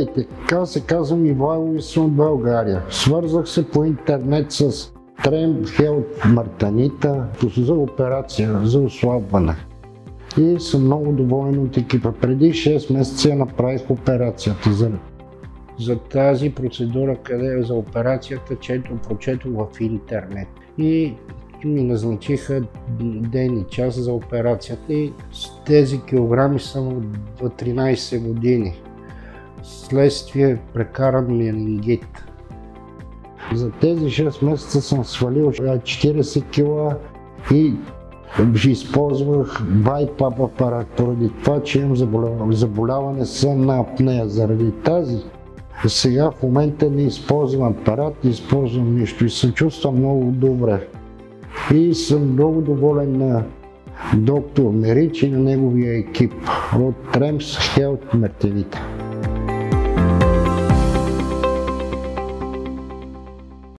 Здравейте, аз се казвам Ивайло и съм от България. Свързах се по интернет с Trem Health Мартанита за операция, за ослабване. И съм много доволен от екипа. Преди 6 месеца направих операцията. За тази процедура, къде е за операцията, прочетох в интернет. И ми назначиха ден и час за операцията и с тези килограми съм от 13 години. Следствие прекаран менингит. За тези 6 месеца съм свалил 40 кила и използвах BiPAP апарат, поради това, че имам заболяване сънна апнея. Заради тази сега в момента не използвам апарат, не използвам нищо и се чувствам много добре. И съм много доволен на доктор Мерич и на неговия екип от Trem Health Мартанита.